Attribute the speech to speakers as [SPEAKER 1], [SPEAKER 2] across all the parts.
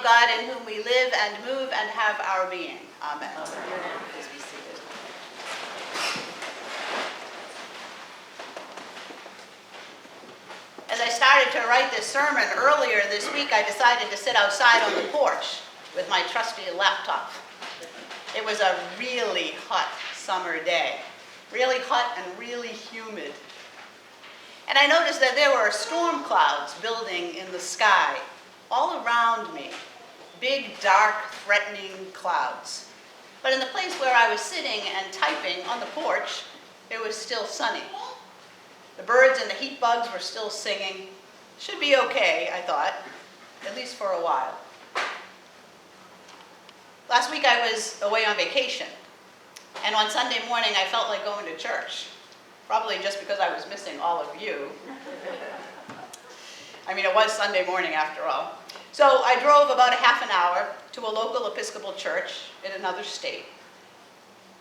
[SPEAKER 1] God, in whom we live and move and have our being. Amen. Please be seated. As I started to write this sermon earlier this week, I decided to sit outside on the porch with my trusty laptop. It was a really hot summer day, really hot and really humid. And I noticed that there were storm clouds building in the sky all around me, big, dark, threatening clouds. But in the place where I was sitting and typing on the porch, it was still sunny. The birds and the heat bugs were still singing. Should be okay, I thought, at least for a while. Last week I was away on vacation, and on Sunday morning I felt like going to church, probably just because I was missing all of you. I mean, it was Sunday morning after all. So I drove about a half an hour to a local Episcopal church in another state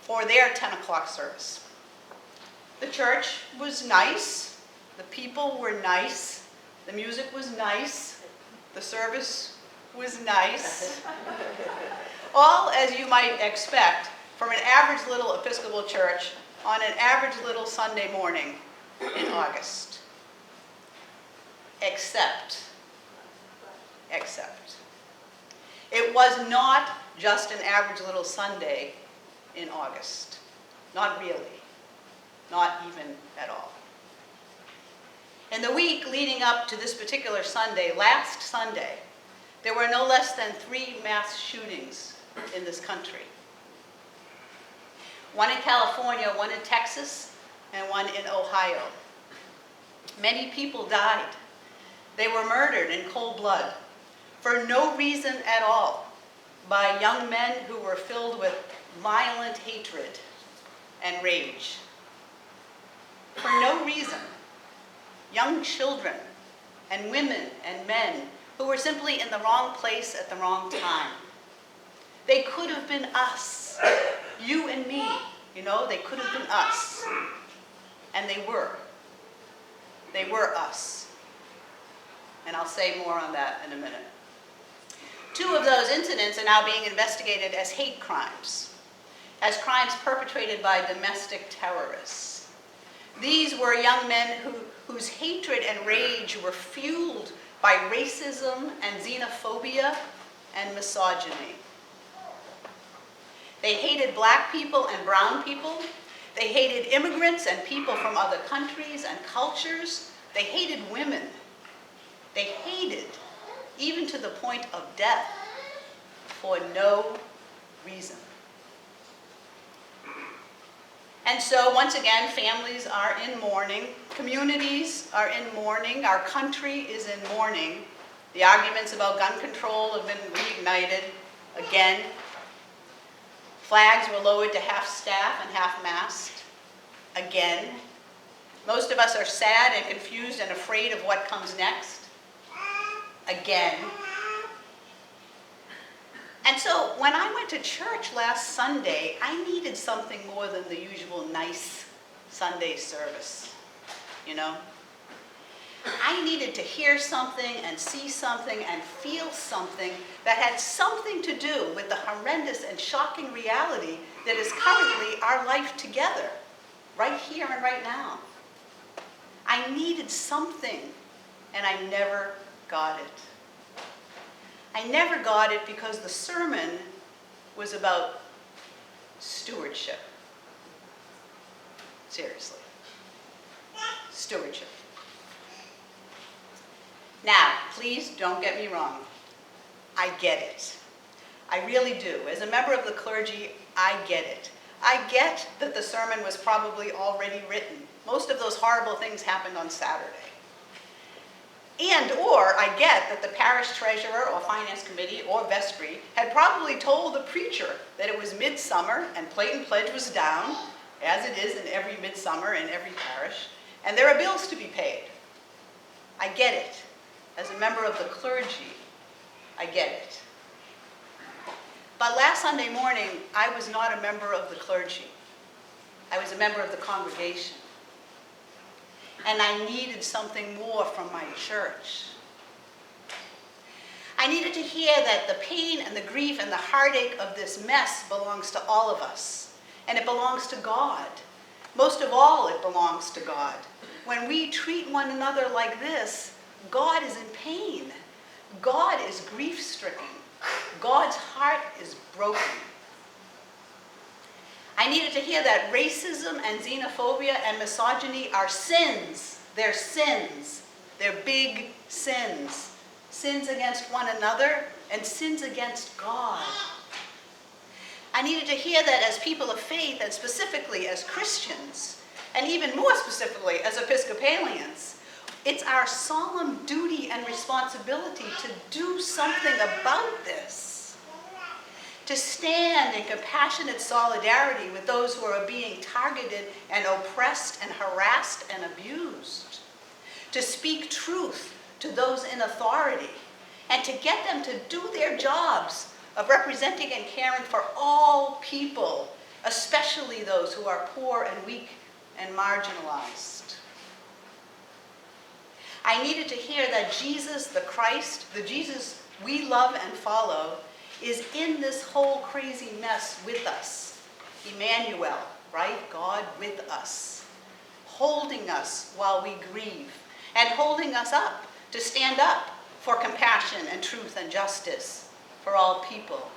[SPEAKER 1] for their 10 o'clock service. The church was nice, the people were nice, the music was nice, the service was nice. All as you might expect from an average little Episcopal church on an average little Sunday morning in August. Except, it was not just an average little Sunday in August. Not really. Not even at all. In the week leading up to this particular Sunday, last Sunday, there were no less than 3 mass shootings in this country. One in California, one in Texas, and one in Ohio. Many people died. They were murdered in cold blood for no reason at all by young men who were filled with violent hatred and rage. For no reason. Young children and women and men who were simply in the wrong place at the wrong time. They could have been us, you and me, they could have been us. And they were. They were us. And I'll say more on that in a minute. 2 of those incidents are now being investigated as hate crimes, as crimes perpetrated by domestic terrorists. These were young men whose hatred and rage were fueled by racism and xenophobia and misogyny. They hated black people and brown people. They hated immigrants and people from other countries and cultures. They hated women. They hated, even to the point of death, for no reason. And so, once again, families are in mourning, communities are in mourning, our country is in mourning. The arguments about gun control have been reignited again. Flags were lowered to half-staff and half-mast again. Most of us are sad and confused and afraid of what comes next again. And so when I went to church last Sunday, I needed something more than the usual nice Sunday service, I needed to hear something and see something and feel something that had something to do with the horrendous and shocking reality that is currently our life together, right here and right now. I needed something, and I never got it. I never got it because the sermon was about stewardship. Seriously. Stewardship. Now, please don't get me wrong. I get it. I really do. As a member of the clergy, I get it. I get that the sermon was probably already written. Most of those horrible things happened on Saturday. Or I get that the parish treasurer or finance committee or vestry had probably told the preacher that it was midsummer and plate and pledge was down, as it is in every midsummer in every parish, and there are bills to be paid. I get it. As a member of the clergy, I get it. But last Sunday morning, I was not a member of the clergy. I was a member of the congregation. And I needed something more from my church. I I needed to hear that the pain and the grief and the heartache of this mess belongs to all of us. And it belongs to God. Most of all, it belongs to God. When we treat one another like this, God is in pain. God is grief-stricken. God's heart is broken. I needed to hear that racism and xenophobia and misogyny are sins. They're sins. They're big sins. Sins against one another and sins against God. I needed to hear that as people of faith, and specifically as Christians, and even more specifically as Episcopalians, it's our solemn duty and responsibility to do something about this. To stand in compassionate solidarity with those who are being targeted and oppressed and harassed and abused. To speak truth to those in authority, and to get them to do their jobs of representing and caring for all people, especially those who are poor and weak and marginalized. I needed to hear that Jesus, the Christ, the Jesus we love and follow, is in this whole crazy mess with us. Emmanuel, right? God with us, holding us while we grieve, and holding us up to stand up for compassion and truth and justice for all people.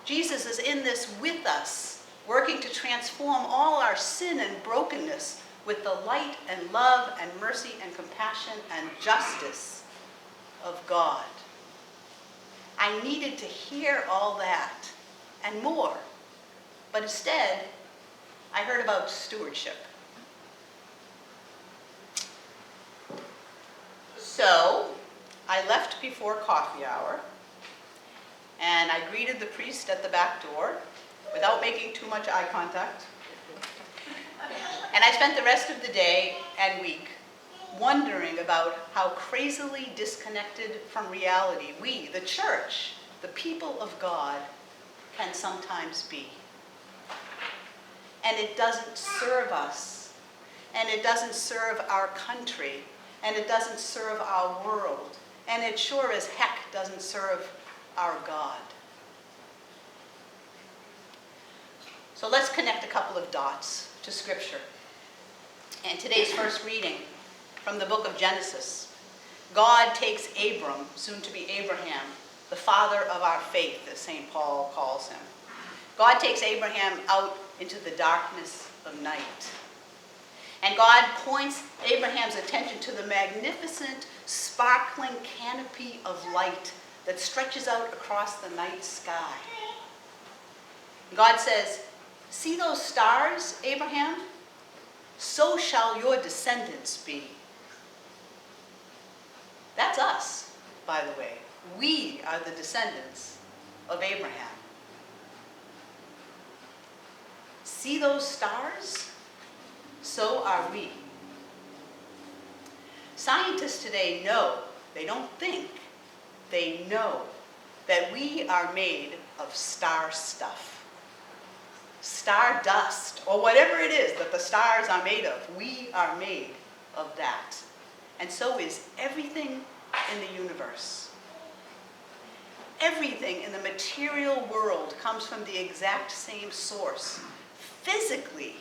[SPEAKER 1] Jesus is in this with us, working to transform all our sin and brokenness with the light and love and mercy and compassion and justice of God. I needed to hear all that and more, but instead, I heard about stewardship. So, I left before coffee hour, and I greeted the priest at the back door without making too much eye contact. And I spent the rest of the day and week wondering about how crazily disconnected from reality we, the church, the people of God, can sometimes be. And it doesn't serve us, and it doesn't serve our country, and it doesn't serve our world, and it sure as heck doesn't serve our God. So let's connect a couple of dots to Scripture. And today's first reading from the book of Genesis. God takes Abram, soon to be Abraham, the father of our faith, as St. Paul calls him. God takes Abraham out into the darkness of night. And God points Abraham's attention to the magnificent, sparkling canopy of light that stretches out across the night sky. God says, "See those stars, Abraham? So shall your descendants be." That's us, by the way. We are the descendants of Abraham. See those stars? So are we. Scientists today know, they don't think, they know that we are made of star stuff. Star dust, or whatever it is that the stars are made of, we are made of that. And so is everything in the universe. Everything in the material world comes from the exact same source, physically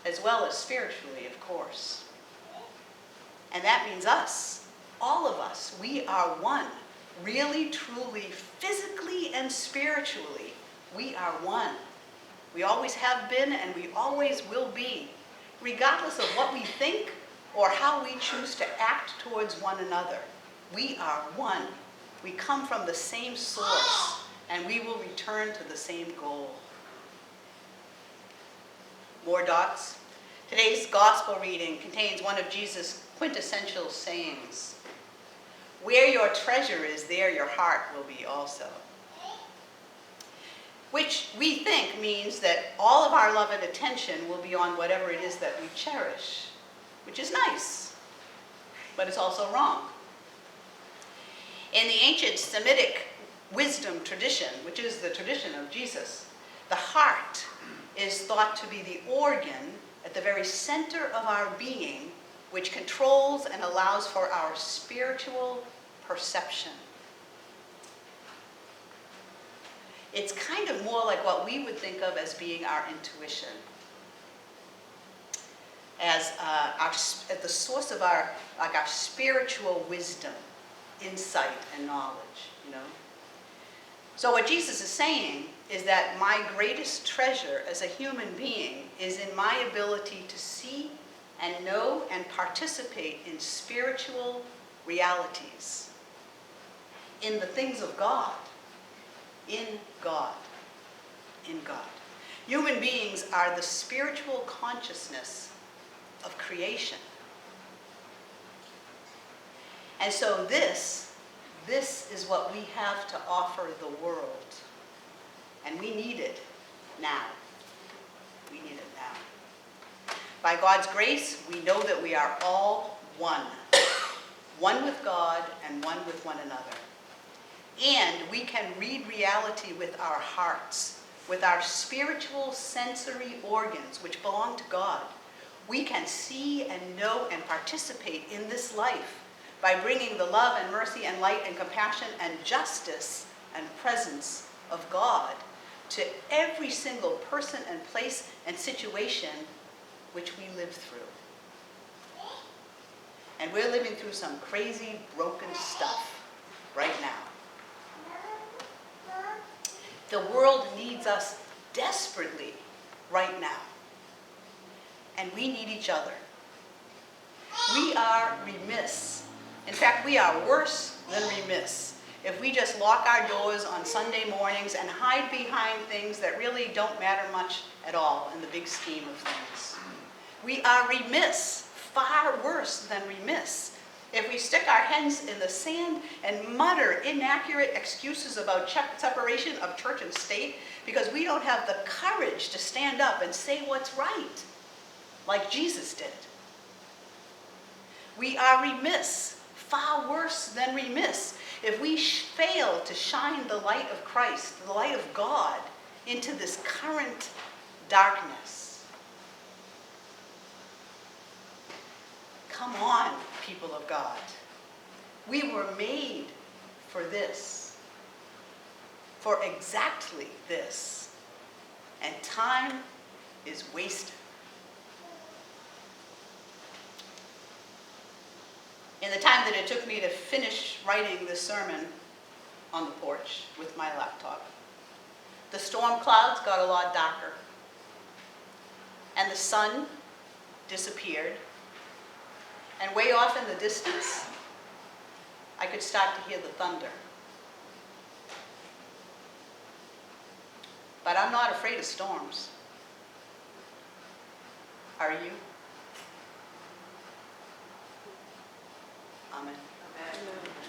[SPEAKER 1] as well as spiritually, of course. And that means us, all of us, we are one. Really, truly, physically and spiritually, we are one. We always have been and we always will be, regardless of what we think or how we choose to act towards one another. We are one. We come from the same source, and we will return to the same goal. More dots. Today's gospel reading contains one of Jesus' quintessential sayings. Where your treasure is, there your heart will be also. Which we think means that all of our love and attention will be on whatever it is that we cherish, which is nice, but it's also wrong. In the ancient Semitic wisdom tradition, which is the tradition of Jesus, the heart is thought to be the organ at the very center of our being, which controls and allows for our spiritual perception. It's kind of more like what we would think of as being our intuition, as at the source of our spiritual wisdom, insight, and knowledge, you know. So what Jesus is saying is that my greatest treasure as a human being is in my ability to see and know and participate in spiritual realities, in the things of God, in God, in God. Human beings are the spiritual consciousness of creation. And so this is what we have to offer the world. And we need it now. We need it now. By God's grace, we know that we are all one. One with God and one with one another. And we can read reality with our hearts, with our spiritual sensory organs, which belong to God. We can see and know and participate in this life by bringing the love and mercy and light and compassion and justice and presence of God to every single person and place and situation which we live through. And we're living through some crazy, broken stuff right now. The world needs us desperately right now. And we need each other. We are remiss. In fact, we are worse than remiss if we just lock our doors on Sunday mornings and hide behind things that really don't matter much at all in the big scheme of things. We are remiss, far worse than remiss, if we stick our heads in the sand and mutter inaccurate excuses about separation of church and state because we don't have the courage to stand up and say what's right, like Jesus did. We are remiss, far worse than remiss, if we fail to shine the light of Christ, the light of God, into this current darkness. Come on, people of God. We were made for this, for exactly this, and time is wasted. In the time that it took me to finish writing this sermon on the porch with my laptop, the storm clouds got a lot darker, and the sun disappeared, and way off in the distance, I could start to hear the thunder. But I'm not afraid of storms. Are you? Amen. Amen.